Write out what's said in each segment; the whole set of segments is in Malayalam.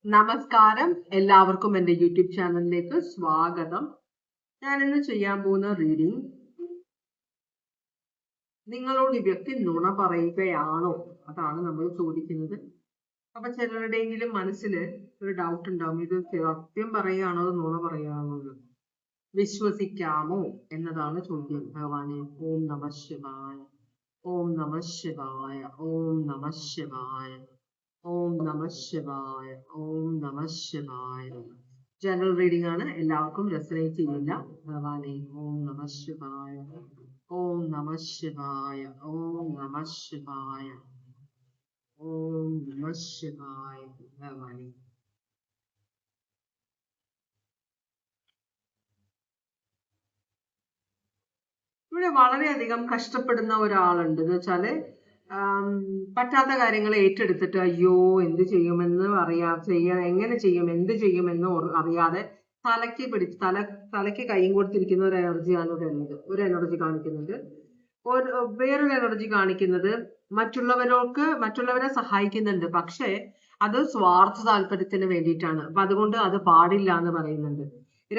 നമസ്കാരം, എല്ലാവർക്കും എൻ്റെ യൂട്യൂബ് ചാനലിലേക്ക് സ്വാഗതം. ഞാനിന്ന് ചെയ്യാൻ പോകുന്ന റീഡിംഗ്, നിങ്ങളോട് ഈ വ്യക്തി നുണ പറയുകയാണോ? അതാണ് നമ്മൾ ചോദിക്കുന്നത്. അപ്പൊ ചിലരുടെയെങ്കിലും മനസ്സിൽ ഒരു ഡൗട്ട് ഉണ്ടാവും, ഇത് സത്യം പറയുകയാണോ നുണ പറയുകയാണോ എന്ന്. വിശ്വസിക്കാമോ എന്നതാണ് ചോദ്യം. ഭഗവാനെ, ഓം നമ ശിവായ, ഓം നമ ശിവായ, ഓം നമ ശിവായ, ഓം നമ ശിവായ, ഓം നമ ശിവായ. ജനറൽ റീഡിംഗ് ആണ്, എല്ലാവർക്കും റെസനേറ്റ് ചെയ്യില്ല. ഭഗവാനെ, ഓം നമ ശിവായ, ഓം നമ ശിവായ, ഓം നമ ശിവായ, ഓം നമ ശിവായ. ഭഗവാനെ, ഇവിടെ വളരെയധികം കഷ്ടപ്പെടുന്ന ഒരാളുണ്ട്. എന്ന് വെച്ചാല് പറ്റാത്ത കാര്യങ്ങൾ ഏറ്റെടുത്തിട്ട് അയ്യോ എന്ത് ചെയ്യുമെന്ന് എങ്ങനെ ചെയ്യും, എന്ത് ചെയ്യുമെന്ന് അറിയാതെ തലയ്ക്ക് പിടിച്ച് തലയ്ക്ക് കൈയും കൊടുത്തിരിക്കുന്ന ഒരു എനർജിയാണ് ഇവിടെ ഉള്ളത്. ഒരു എനർജി കാണിക്കുന്നുണ്ട്. വേറൊരു എനർജി കാണിക്കുന്നത് മറ്റുള്ളവരെ സഹായിക്കുന്നുണ്ട്, പക്ഷെ അത് സ്വാർത്ഥ താല്പര്യത്തിന് വേണ്ടിയിട്ടാണ്. അപ്പൊ അതുകൊണ്ട് അത് പാടില്ല എന്ന് പറയുന്നുണ്ട്.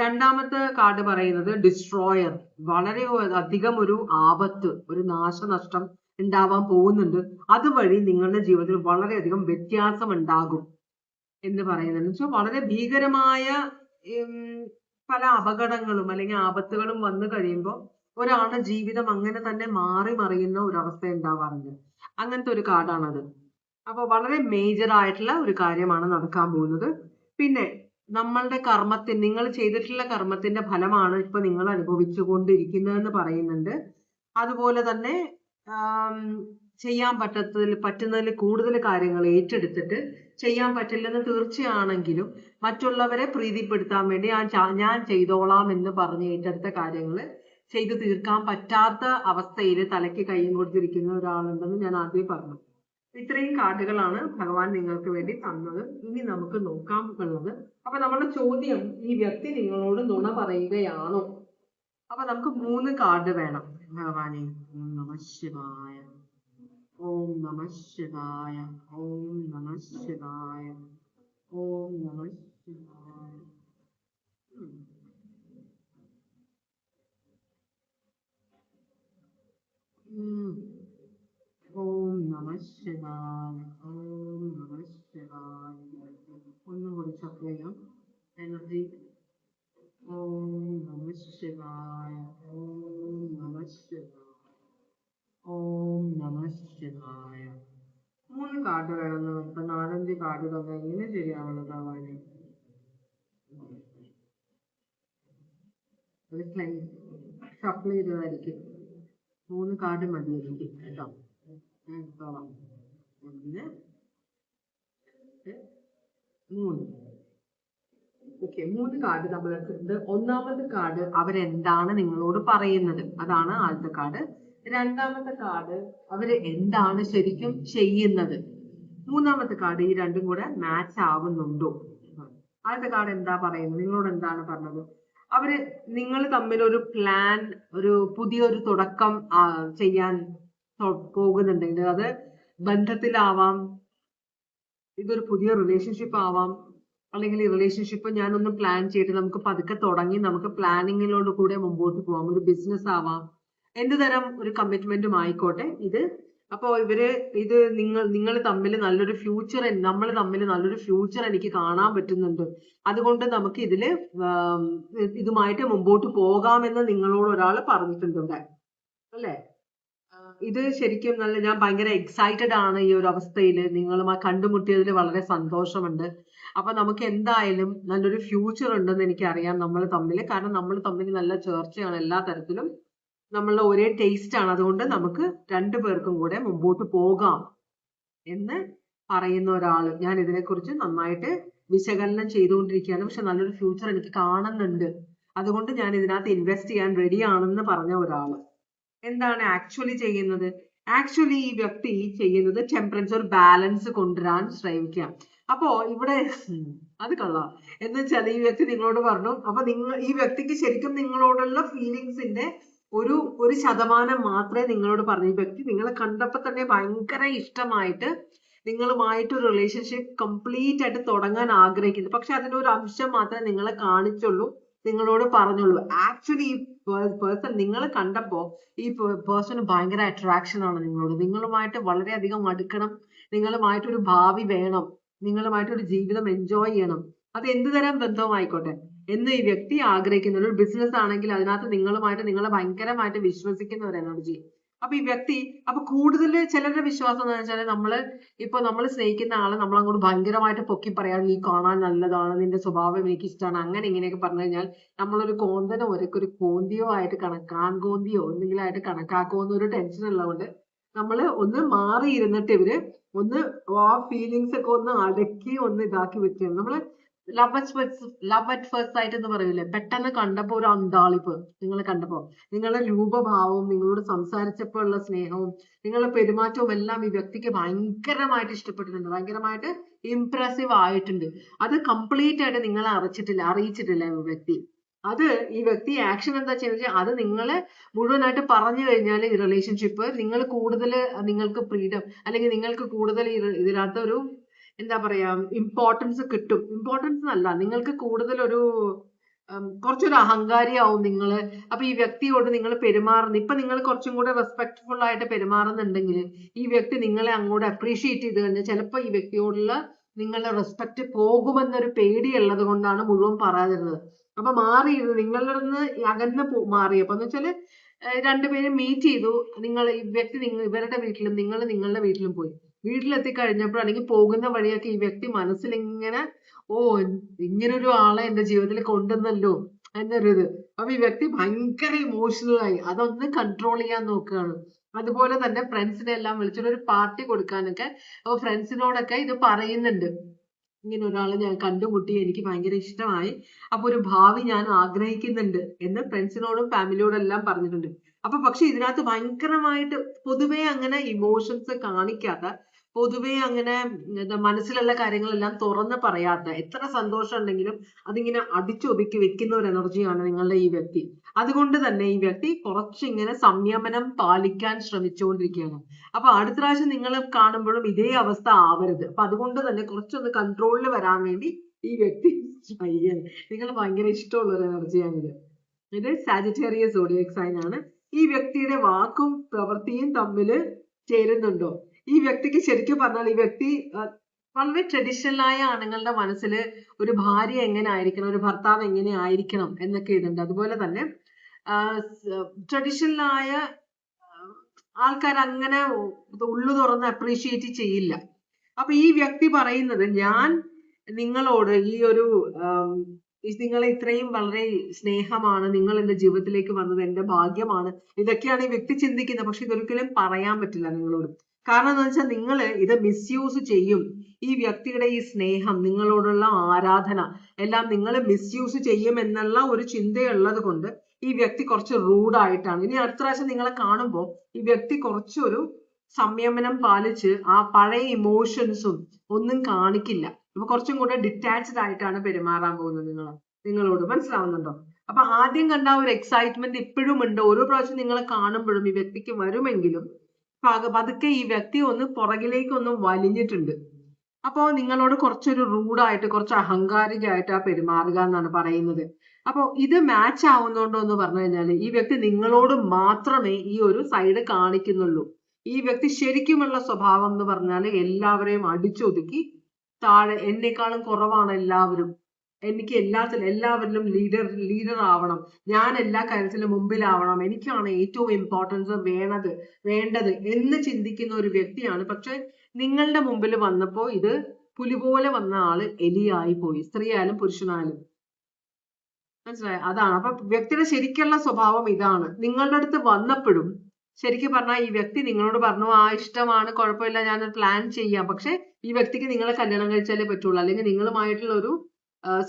രണ്ടാമത്തെ കാർഡ് പറയുന്നത് ഡിസ്ട്രോയർ. വളരെ അധികം ഒരു ആപത്ത്, ഒരു നാശനഷ്ടം ഉണ്ടാവാൻ പോകുന്നുണ്ട്. അതുവഴി നിങ്ങളുടെ ജീവിതത്തിൽ വളരെയധികം വ്യത്യാസം ഉണ്ടാകും എന്ന് പറയുന്നുണ്ട്. സോ വളരെ ഭീകരമായ പല അപകടങ്ങളും അല്ലെങ്കിൽ ആപത്തുകളും വന്നു കഴിയുമ്പോൾ ഒരാളുടെ ജീവിതം അങ്ങനെ തന്നെ മാറി മറിയുന്ന ഒരു അവസ്ഥ ഉണ്ടാവാറുണ്ട്. അങ്ങനത്തെ ഒരു കാർഡാണത്. അപ്പൊ വളരെ മേജർ ആയിട്ടുള്ള ഒരു കാര്യമാണ് നടക്കാൻ പോകുന്നത്. പിന്നെ നമ്മളുടെ നിങ്ങൾ ചെയ്തിട്ടുള്ള കർമ്മത്തിന്റെ ഫലമാണ് ഇപ്പൊ നിങ്ങൾ അനുഭവിച്ചുകൊണ്ടിരിക്കുന്നതെന്ന് പറയുന്നുണ്ട്. അതുപോലെ തന്നെ ചെയ്യാൻ പറ്റുന്നതിൽ കൂടുതൽ കാര്യങ്ങൾ ഏറ്റെടുത്തിട്ട് ചെയ്യാൻ പറ്റില്ലെന്ന് തീർച്ചയാണെങ്കിലും മറ്റുള്ളവരെ പ്രീതിപ്പെടുത്താൻ വേണ്ടി ഞാൻ ചെയ്തോളാം എന്ന് പറഞ്ഞ് ഏറ്റെടുത്ത കാര്യങ്ങൾ ചെയ്തു തീർക്കാൻ പറ്റാത്ത അവസ്ഥയിൽ തലയ്ക്ക് കൈയും കൊടുത്തിരിക്കുന്ന ഒരാളുണ്ടെന്ന് ഞാൻ ആദ്യം പറഞ്ഞു. ഇത്രയും കാർഡുകളാണ് ഭഗവാൻ നിങ്ങൾക്ക് വേണ്ടി തന്നത്. ഇനി നമുക്ക് നോക്കാം ഉള്ളത്. അപ്പൊ നമ്മുടെ ചോദ്യം, ഈ വ്യക്തി നിങ്ങളോട് നുണ പറയുകയാണോ? അപ്പൊ നമുക്ക് 3 കാർഡ് വേണം. ഭഗവാനെ, ഓം നമ ശിവായ, ഓം നമ ശിവായ, ഓം നമ ശിവായ, ഓം നമ ശിവായ. ഓം നമ ശിവായ, ഓം നമ ശിവായ. ഒന്നും കൂടി ചപ്പ് ചെയ്യാം. എനർജി. ഓം നമ ശിവായ, ഓം നമ ശിവായ, ഓം നമ ശിവായ. 3 കാർഡ് വേണമെന്ന് നമുക്ക് 4-5 കാർഡ് തന്നെ എങ്ങനെ ശരിയാവുന്നത് ഭഗവാനെ? ഒരു ഷഫിൾ ചെയ്തതായിരിക്കും. 3 കാർഡ് മതിയായിരിക്കും കേട്ടോ. ഞാൻ എടുത്തോളാം. 1, 3. ഓക്കെ, 3 കാർഡ് നമ്മൾ എടുത്തിട്ടുണ്ട്. ഒന്നാമത്തെ കാർഡ് അവരെന്താണ് നിങ്ങളോട് പറയുന്നത്, അതാണ് ആദ്യത്തെ കാർഡ്. രണ്ടാമത്തെ കാർഡ് അവര് എന്താണ് ശരിക്കും ചെയ്യുന്നത്. മൂന്നാമത്തെ കാർഡ് ഈ രണ്ടും കൂടെ മാച്ച് ആവുന്നുണ്ടോ. ആദ്യത്തെ കാർഡ് എന്താ പറയുന്നത്, നിങ്ങളോട് എന്താണ് പറഞ്ഞത്? നിങ്ങൾ തമ്മിൽ ഒരു പ്ലാൻ, ഒരു പുതിയൊരു തുടക്കം ചെയ്യാൻ പോകുന്നുണ്ടെങ്കിൽ അത് ബന്ധത്തിലാവാം, ഇതൊരു പുതിയ റിലേഷൻഷിപ്പ് ആവാം, അല്ലെങ്കിൽ ഈ റിലേഷൻഷിപ്പ് ഞാനൊന്ന് പ്ലാൻ ചെയ്തിട്ട് നമുക്ക് പതുക്കെ തുടങ്ങി നമുക്ക് പ്ലാനിങ്ങിനോട് കൂടെ മുമ്പോട്ട് പോവാം. ഒരു ബിസിനസ് ആവാം, എന്ത് തരം ഒരു കമ്മിറ്റ്മെന്റും ആയിക്കോട്ടെ ഇത്. അപ്പോൾ ഇത് നമ്മൾ തമ്മിൽ നല്ലൊരു ഫ്യൂച്ചർ എനിക്ക് കാണാൻ പറ്റുന്നുണ്ട്. അതുകൊണ്ട് നമുക്ക് ഇതുമായിട്ട് മുമ്പോട്ട് പോകാമെന്ന് നിങ്ങളോട് ഒരാൾ പറഞ്ഞിട്ടുണ്ട് അല്ലേ? ഇത് ശരിക്കും ഞാൻ ഭയങ്കര എക്സൈറ്റഡ് ആണ് ഈ ഒരു അവസ്ഥയിൽ. നിങ്ങളുമായി കണ്ടുമുട്ടിയതിൽ വളരെ സന്തോഷമുണ്ട്. അപ്പൊ നമുക്ക് എന്തായാലും നല്ലൊരു ഫ്യൂച്ചർ ഉണ്ടെന്ന് എനിക്കറിയാം നമ്മൾ തമ്മിൽ. കാരണം നമ്മൾ തമ്മിൽ നല്ല ചേർച്ചയാണ്, എല്ലാ തരത്തിലും നമ്മളുടെ ഒരേ ടേസ്റ്റ് ആണ്. അതുകൊണ്ട് നമുക്ക് 2 പേർക്കും കൂടെ മുമ്പോട്ട് പോകാം എന്ന് പറയുന്ന ഒരാള്. ഞാൻ ഇതിനെക്കുറിച്ച് നന്നായിട്ട് വിശകലനം ചെയ്തുകൊണ്ടിരിക്കുകയാണ്. പക്ഷെ നല്ലൊരു ഫ്യൂച്ചർ എനിക്ക് കാണുന്നുണ്ട്, അതുകൊണ്ട് ഞാൻ ഇതിനകത്ത് ഇൻവെസ്റ്റ് ചെയ്യാൻ റെഡി ആണെന്ന് പറഞ്ഞ ഒരാള്. എന്താണ് ആക്ച്വലി ചെയ്യുന്നത്? ആക്ച്വലി ഈ വ്യക്തി ചെയ്യുന്നത് ടെമ്പറൻസ്, ഒരു ബാലൻസ് കൊണ്ടുവരാൻ ശ്രമിക്കാം. അപ്പോ ഇവിടെ അത് കൊള്ളാം. എന്ന് വെച്ചാൽ ഈ വ്യക്തി നിങ്ങളോട് പറഞ്ഞു, അപ്പൊ ഈ വ്യക്തിക്ക് ശരിക്കും നിങ്ങളോടുള്ള ഫീലിങ്സിന്റെ ഒരു ശതമാനം മാത്രമേ നിങ്ങളോട് പറഞ്ഞു. ഈ വ്യക്തി നിങ്ങളെ കണ്ടപ്പോ തന്നെ ഭയങ്കര ഇഷ്ടമായിട്ട് നിങ്ങളുമായിട്ടൊരു റിലേഷൻഷിപ്പ് കംപ്ലീറ്റ് ആയിട്ട് തുടങ്ങാൻ ആഗ്രഹിക്കുന്നത്. പക്ഷെ അതിന്റെ ഒരു അംശം മാത്രമേ നിങ്ങളെ കാണിച്ചുള്ളൂ, നിങ്ങളോട് പറഞ്ഞുള്ളൂ. ആക്ച്വലി ഈ പേഴ്സൺ നിങ്ങൾ കണ്ടപ്പോ ഈ പേഴ്സണ് ഭയങ്കര അട്രാക്ഷൻ ആണ് നിങ്ങളോട്. നിങ്ങളുമായിട്ട് വളരെയധികം അടുക്കണം, നിങ്ങളുമായിട്ടൊരു ഭാവി വേണം, നിങ്ങളുമായിട്ടൊരു ജീവിതം എൻജോയ് ചെയ്യണം, അത് എന്ത് തരം ബന്ധവുമായിക്കോട്ടെ എന്ന് ഈ വ്യക്തി ആഗ്രഹിക്കുന്ന ഒരു ബിസിനസ് ആണെങ്കിൽ അതിനകത്ത് നിങ്ങളുമായിട്ട് നിങ്ങളെ ഭയങ്കരമായിട്ട് വിശ്വസിക്കുന്ന ഒരു എനർജി. അപ്പൊ ഈ വ്യക്തി കൂടുതൽ ചിലരുടെ വിശ്വാസം എന്ന് വെച്ചാൽ നമ്മൾ സ്നേഹിക്കുന്ന ആളെ നമ്മൾ അങ്ങോട്ട് ഭയങ്കരമായിട്ട് പൊക്കി പറയാൻ, നീ കാണാൻ നല്ലതാണ്, നിന്റെ സ്വഭാവം എനിക്ക് ഇഷ്ടമാണ്, അങ്ങനെ ഇങ്ങനെയൊക്കെ പറഞ്ഞു കഴിഞ്ഞാൽ നമ്മളൊരു കോന്തനോ ഒരു കോന്തിയോ ആയിട്ട് കാൺകോന്തിയോ എന്തെങ്കിലും ആയിട്ട് കണക്കാക്കുമെന്ന് ഒരു ടെൻഷൻ ഉള്ളതുകൊണ്ട് നമ്മൾ ഒന്ന് മാറിയിരുന്നിട്ട് ഒന്ന് ആ ഫീലിങ്സ് ഒക്കെ ഒന്ന് അടക്കി ഒന്ന് ഇതാക്കി വെക്കുകയാണ്. നമ്മള് ലവ് അറ്റ് ഫസ്റ്റ് സൈറ്റ് എന്ന് പറയൂലേ, പെട്ടെന്ന് കണ്ടപ്പോ ഒരു അന്താളിപ്പ്, നിങ്ങൾ കണ്ടപ്പോ നിങ്ങളുടെ രൂപഭാവവും നിങ്ങളോട് സംസാരിച്ചപ്പോൾ ഉള്ള സ്നേഹവും നിങ്ങളുടെ പെരുമാറ്റവും എല്ലാം ഈ വ്യക്തിക്ക് ഭയങ്കരമായിട്ട് ഇഷ്ടപ്പെട്ടിട്ടുണ്ട്, ഭയങ്കരമായിട്ട് ഇംപ്രസീവ് ആയിട്ടുണ്ട്. അത് കംപ്ലീറ്റ് ആയിട്ട് നിങ്ങളെ അറിയിച്ചിട്ടില്ല ഈ വ്യക്തി. അത് ഈ വ്യക്തി ആക്ഷൻ എന്താ ചെയ്യുന്നത്, അത് നിങ്ങളെ മുഴുവനായിട്ട് പറഞ്ഞു കഴിഞ്ഞാൽ ഈ റിലേഷൻഷിപ്പ് നിങ്ങൾക്ക് ഫ്രീഡം, അല്ലെങ്കിൽ നിങ്ങൾക്ക് കൂടുതൽ ഇതിനകത്ത് ഒരു എന്താ പറയാ ഇമ്പോർട്ടൻസ് കിട്ടും. ഇമ്പോർട്ടൻസ് അല്ല, നിങ്ങൾക്ക് കൂടുതൽ കുറച്ചൊരു അഹങ്കാരിയാവും നിങ്ങള്. അപ്പൊ ഈ വ്യക്തിയോട് നിങ്ങൾ ഇപ്പൊ നിങ്ങൾ കുറച്ചും കൂടെ റെസ്പെക്ട്ഫുൾ ആയിട്ട് പെരുമാറുന്നുണ്ടെങ്കിൽ ഈ വ്യക്തി നിങ്ങളെ അങ്ങോട്ട് അപ്രീഷിയേറ്റ് ചെയ്ത് കഴിഞ്ഞാൽ ചിലപ്പോൾ ഈ വ്യക്തിയോടുള്ള നിങ്ങളുടെ റെസ്പെക്ട് പോകുമെന്നൊരു പേടിയുള്ളത് കൊണ്ടാണ് മുഴുവൻ പറയാതിരുന്നത്. അപ്പൊ മാറിയിരുന്നു, നിങ്ങളുടെ നിന്ന് അകന്ന് മാറിയപ്പോ എന്ന് വെച്ചാല് രണ്ടുപേരും മീറ്റ് ചെയ്തു. ഈ വ്യക്തി ഇവരുടെ വീട്ടിലും നിങ്ങൾ നിങ്ങളുടെ വീട്ടിലും പോയി. വീട്ടിലെത്തി കഴിഞ്ഞപ്പോൾ അല്ലെങ്കിൽ പോകുന്ന വഴിയൊക്കെ ഈ വ്യക്തി മനസ്സിലിങ്ങനെ ഇങ്ങനൊരു ആളെ എന്റെ ജീവിതത്തിൽ കൊണ്ടുവന്നല്ലോ എന്നൊരിത്. അപ്പൊ ഈ വ്യക്തി ഭയങ്കര ഇമോഷണൽ ആയി, അതൊന്ന് കൺട്രോൾ ചെയ്യാൻ നോക്കുകയാണ്. അതുപോലെ തന്നെ ഫ്രണ്ട്സിനെ എല്ലാം വിളിച്ചിട്ട് ഒരു പാർട്ടി കൊടുക്കാനൊക്കെ ഫ്രണ്ട്സിനോടൊക്കെ ഇത് പറയുന്നുണ്ട്. ഇങ്ങനെ ഒരാളെ ഞാൻ കണ്ടുമുട്ടി, എനിക്ക് ഭയങ്കര ഇഷ്ടമായി, അപ്പൊ ഒരു ഭാവി ഞാൻ ആഗ്രഹിക്കുന്നുണ്ട് എന്ന് ഫ്രണ്ട്സിനോടും ഫാമിലിയോടും എല്ലാം പറഞ്ഞിട്ടുണ്ട്. പക്ഷെ ഇതിനകത്ത് ഭയങ്കരമായിട്ട് പൊതുവെ അങ്ങനെ ഇമോഷൻസ് കാണിക്കാത്ത, പൊതുവെ അങ്ങനെ മനസ്സിലുള്ള കാര്യങ്ങളെല്ലാം തുറന്ന് പറയാത്ത, എത്ര സന്തോഷം ഉണ്ടെങ്കിലും അതിങ്ങനെ അടിച്ചൊതുക്കി വെക്കുന്ന ഒരു എനർജിയാണ് നിങ്ങളുടെ ഈ വ്യക്തി. അതുകൊണ്ട് തന്നെ ഈ വ്യക്തി കുറച്ചിങ്ങനെ സംയമനം പാലിക്കാൻ ശ്രമിച്ചുകൊണ്ടിരിക്കുകയാണ്. അപ്പൊ അടുത്ത പ്രാവശ്യം നിങ്ങൾ കാണുമ്പോഴും ഇതേ അവസ്ഥ ആവരുത്. അപ്പൊ അതുകൊണ്ട് തന്നെ കുറച്ചൊന്ന് കൺട്രോളിൽ വരാൻ വേണ്ടി ഈ വ്യക്തി നിങ്ങൾ ഭയങ്കര ഇഷ്ടമുള്ള ഒരു എനർജിയാണിത്. ഇത് സാജിറ്റേറിയസ് സോഡിയക് സൈൻ ആണ്. ഈ വ്യക്തിയുടെ വാക്കും പ്രവൃത്തിയും തമ്മിൽ ചേരുന്നുണ്ടോ? ഈ വ്യക്തിക്ക് ശരിക്കും പറഞ്ഞാൽ ഈ വ്യക്തി വളരെ ട്രഡീഷണൽ ആയ ആണുങ്ങളുടെ മനസ്സിൽ ഒരു ഭാര്യ എങ്ങനെ ആയിരിക്കണം, ഒരു ഭർത്താവ് എങ്ങനെ ആയിരിക്കണം എന്നൊക്കെ ഇതുണ്ട്. അതുപോലെ തന്നെ ട്രഡീഷണൽ ആയ ആൾക്കാർ അങ്ങനെ ഉള്ളു തുറന്ന് അപ്രീഷിയേറ്റ് ചെയ്യില്ല. അപ്പൊ ഈ വ്യക്തി പറയുന്നത്, ഞാൻ നിങ്ങളോട് നിങ്ങളെ ഇത്രയും വളരെ സ്നേഹമാണ്, നിങ്ങൾ എന്റെ ജീവിതത്തിലേക്ക് വന്നത് എന്റെ ഭാഗ്യമാണ്, ഇതൊക്കെയാണ് ഈ വ്യക്തി ചിന്തിക്കുന്നത്. പക്ഷെ ഇതൊരിക്കലും പറയാൻ പറ്റില്ല നിങ്ങളോട്. കാരണം എന്താ വെച്ചാൽ നിങ്ങൾ ഇത് മിസ്യൂസ് ചെയ്യും. ഈ വ്യക്തിയുടെ ഈ സ്നേഹം, നിങ്ങളോടുള്ള ആരാധന എല്ലാം നിങ്ങൾ മിസ്യൂസ് ചെയ്യും എന്നുള്ള ഒരു ചിന്തയുള്ളത് കൊണ്ട് ഈ വ്യക്തി കുറച്ച് റൂഡായിട്ടാണ്. ഇനി അടുത്ത പ്രാവശ്യം നിങ്ങളെ കാണുമ്പോൾ ഈ വ്യക്തി കുറച്ചൊരു സംയമനം പാലിച്ച് ആ പഴയ ഇമോഷൻസും ഒന്നും കാണിക്കില്ല. അപ്പൊ കുറച്ചും കൂടെ ഡിറ്റാച്ച്ഡ് ആയിട്ടാണ് പെരുമാറാൻ പോകുന്നത് നിങ്ങളോട്. മനസ്സിലാവുന്നുണ്ടോ? അപ്പൊ ആദ്യം കണ്ട ഒരു എക്സൈറ്റ്മെന്റ് ഇപ്പോഴും ഉണ്ട്. ഓരോ പ്രാവശ്യം നിങ്ങളെ കാണുമ്പോഴും ഈ വ്യക്തിക്ക് വരുമെങ്കിലും പതുക്കെ ഈ വ്യക്തി പുറകിലേക്ക് വലിഞ്ഞിട്ടുണ്ട്. അപ്പോ നിങ്ങളോട് കുറച്ചൊരു റൂഡായിട്ട്, കുറച്ച് അഹങ്കാരികമായിട്ട് പെരുമാറുക എന്നാണ് പറയുന്നത്. അപ്പൊ ഇത് മാച്ച് ആവുന്നുണ്ടോ എന്ന് പറഞ്ഞു കഴിഞ്ഞാൽ ഈ വ്യക്തി നിങ്ങളോട് മാത്രമേ ഈ ഒരു സൈഡ് കാണിക്കുന്നുള്ളൂ. ഈ വ്യക്തി ശരിക്കുമുള്ള സ്വഭാവം എന്ന് പറഞ്ഞാൽ എല്ലാവരെയും അടിച്ചൊതുക്കി താഴെ, എന്നെക്കാളും കുറവാണ് എല്ലാവരും, എനിക്ക് എല്ലാവരിലും ലീഡർ ആവണം, ഞാൻ എല്ലാ കാര്യത്തിലും മുമ്പിലാവണം, എനിക്കാണ് ഏറ്റവും ഇമ്പോർട്ടൻസ് വേണ്ടത് എന്ന് ചിന്തിക്കുന്ന ഒരു വ്യക്തിയാണ്. പക്ഷെ നിങ്ങളുടെ മുമ്പിൽ വന്നപ്പോ ഇത് പുലി പോലെ വന്ന ആള് എലിയായി പോയി, സ്ത്രീ ആയാലും പുരുഷനായാലും. മനസ്സിലായോ? അതാണ്. അപ്പൊ വ്യക്തിയുടെ ശരിക്കുള്ള സ്വഭാവം ഇതാണ്. നിങ്ങളുടെ അടുത്ത് വന്നപ്പോഴും ശരിക്കും പറഞ്ഞാൽ ഈ വ്യക്തി നിങ്ങളോട് പറഞ്ഞു, ഇഷ്ടമാണ്, കുഴപ്പമില്ല, ഞാൻ പ്ലാൻ ചെയ്യാം. പക്ഷെ ഈ വ്യക്തിക്ക് നിങ്ങളെ കല്യാണം കഴിച്ചാലേ പറ്റുള്ളൂ, അല്ലെങ്കിൽ നിങ്ങളുമായിട്ടുള്ള ഒരു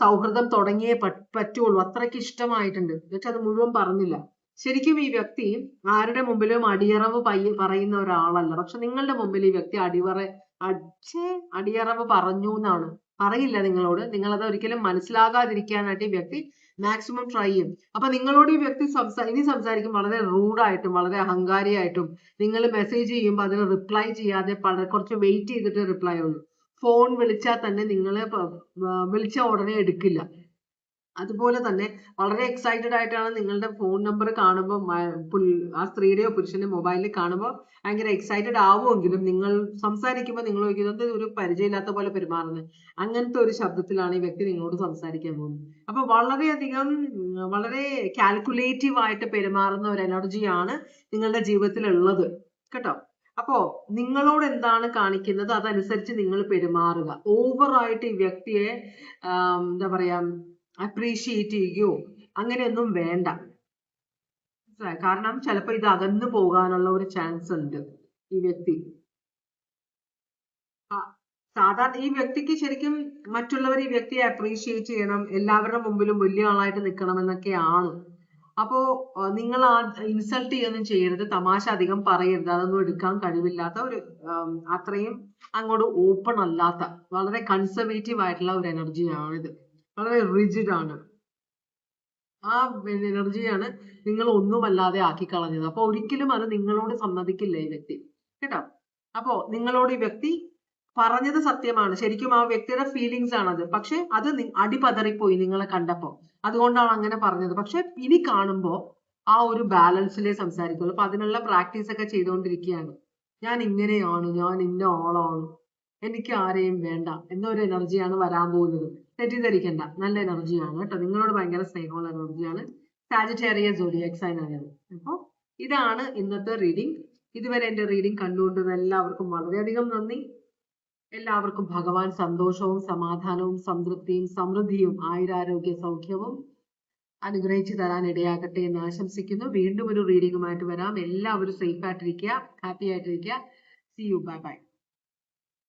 സൗഹൃദം തുടങ്ങിയേ പറ്റുള്ളൂ. അത്രയ്ക്ക് ഇഷ്ടമായിട്ടുണ്ട്. എന്നിട്ട് അത് മുഴുവൻ പറഞ്ഞില്ല. ശരിക്കും ഈ വ്യക്തി ആരുടെ മുമ്പിലും അടിയറവ് പറയുന്ന ഒരാളല്ല. പക്ഷെ നിങ്ങളുടെ മുമ്പിൽ ഈ വ്യക്തി അടിയറവ് പറഞ്ഞു എന്നാണ്. അറിയില്ല നിങ്ങളോട്, നിങ്ങളത് ഒരിക്കലും മനസ്സിലാകാതിരിക്കാനായിട്ട് ഈ വ്യക്തി മാക്സിമം ട്രൈ ചെയ്യും. അപ്പൊ നിങ്ങളോട് ഈ വ്യക്തി ഇനി സംസാരിക്കും വളരെ റൂഡായിട്ടും വളരെ അഹങ്കാരിയായിട്ടും. നിങ്ങൾ മെസ്സേജ് ചെയ്യുമ്പോൾ അതിന് റിപ്ലൈ ചെയ്യാതെ കുറച്ച് വെയിറ്റ് ചെയ്തിട്ട് റിപ്ലൈ ഉള്ളൂ. ഫോൺ വിളിച്ചാൽ തന്നെ നിങ്ങൾ വിളിച്ച ഉടനെ എടുക്കില്ല. അതുപോലെ തന്നെ വളരെ എക്സൈറ്റഡ് ആയിട്ടാണ് നിങ്ങളുടെ ഫോൺ നമ്പർ കാണുമ്പോൾ ആ സ്ത്രീയുടെയോ പുരുഷന്റെ മൊബൈലിൽ കാണുമ്പോൾ ഭയങ്കര എക്സൈറ്റഡ് ആവുമെങ്കിലും നിങ്ങൾ സംസാരിക്കുമ്പോൾ നിങ്ങൾ ചോദിക്കുന്നത് ഒരു പരിചയമില്ലാത്ത പോലെ പെരുമാറുന്നത്. അങ്ങനത്തെ ഒരു ശബ്ദത്തിലാണ് ഈ വ്യക്തി നിങ്ങളോട് സംസാരിക്കാൻ പോകുന്നത്. അപ്പൊ വളരെയധികം വളരെ കാൽക്കുലേറ്റീവ് ആയിട്ട് പെരുമാറുന്ന ഒരു എനർജിയാണ് നിങ്ങളുടെ ജീവിതത്തിൽ ഉള്ളത് കേട്ടോ. അപ്പോ നിങ്ങളോട് എന്താണ് കാണിക്കുന്നത് അതനുസരിച്ച് നിങ്ങൾ പെരുമാറുക. ഓവറായിട്ട് ഈ വ്യക്തിയെ എന്താ പറയാ അപ്രീഷിയേറ്റ് ചെയ്യുകയോ അങ്ങനെയൊന്നും വേണ്ട. കാരണം ചിലപ്പോൾ ഇത് അകന്നു പോകാനുള്ള ഒരു ചാൻസ് ഉണ്ട് ഈ വ്യക്തി. സാധാരണ ഈ വ്യക്തിക്ക് ശരിക്കും മറ്റുള്ളവർ ഈ വ്യക്തിയെ അപ്രീഷിയേറ്റ് ചെയ്യണം, എല്ലാവരുടെ മുമ്പിലും വലിയ ആളായിട്ട് നിൽക്കണം എന്നൊക്കെയാണ്. അപ്പോ നിങ്ങൾ ആ ഇൻസൾട്ട് ചെയ്യൊന്നും ചെയ്യരുത്, തമാശ അധികം പറയരുത്. അതൊന്നും എടുക്കാൻ കഴിവില്ലാത്ത ഒരു അത്രയും അങ്ങോട്ട് ഓപ്പൺ അല്ലാത്ത വളരെ കൺസർവേറ്റീവ് ആയിട്ടുള്ള ഒരു എനർജിയാണിത്. വളരെ റിജിഡ് ആണ്. ആ എനർജിയാണ് നിങ്ങൾ ഒന്നുമല്ലാതെ ആക്കി കളഞ്ഞത്. അപ്പൊ ഒരിക്കലും അത് നിങ്ങളോട് സമ്മതിക്കില്ല ഈ വ്യക്തി കേട്ടോ. അപ്പോ നിങ്ങളോട് ഈ വ്യക്തി പറഞ്ഞത് സത്യമാണ്, ശരിക്കും ആ വ്യക്തിയുടെ ഫീലിങ്സ് ആണത്. പക്ഷെ അത് അടിപതറിപ്പോയി നിങ്ങളെ കണ്ടപ്പോ, അതുകൊണ്ടാണ് അങ്ങനെ പറഞ്ഞത്. പക്ഷെ ഇനി കാണുമ്പോ ആ ഒരു ബാലൻസിലേ സംസാരിക്കുള്ളൂ. അപ്പൊ അതിനുള്ള പ്രാക്ടീസ് ഒക്കെ ചെയ്തുകൊണ്ടിരിക്കുകയാണ്. ഞാൻ ഇങ്ങനെയാണ്, ഞാൻ ഇന്ന ആളാണ്, എനിക്ക് ആരെയും വേണ്ട എന്നൊരു എനർജിയാണ് വരാൻ പോകുന്നത്. തെറ്റിദ്ധരിക്കണ്ട, നല്ല എനർജിയാണ് കേട്ടോ. നിങ്ങളോട് ഭയങ്കര സ്നേഹമുള്ള എനർജിയാണ്. സാജിറ്റേറിയസ് സോഡിയാക് സൈൻ ആയത്. അപ്പോൾ ഇതാണ് ഇന്നത്തെ റീഡിംഗ്. ഇതുവരെ എന്റെ റീഡിംഗ് കണ്ടുകൊണ്ടുവന്ന എല്ലാവർക്കും വളരെയധികം നന്ദി. എല്ലാവർക്കും ഭഗവാൻ സന്തോഷവും സമാധാനവും സംതൃപ്തിയും സമൃദ്ധിയും ആയുരാരോഗ്യ സൗഖ്യവും അനുഗ്രഹിച്ചു തരാൻ ഇടയാകട്ടെ എന്ന് ആശംസിക്കുന്നു. വീണ്ടും ഒരു റീഡിംഗുമായിട്ട് വരാം. എല്ലാവരും സേഫ് ആയിട്ടിരിക്കുക, ഹാപ്പി ആയിട്ടിരിക്കുക. See you, bye by.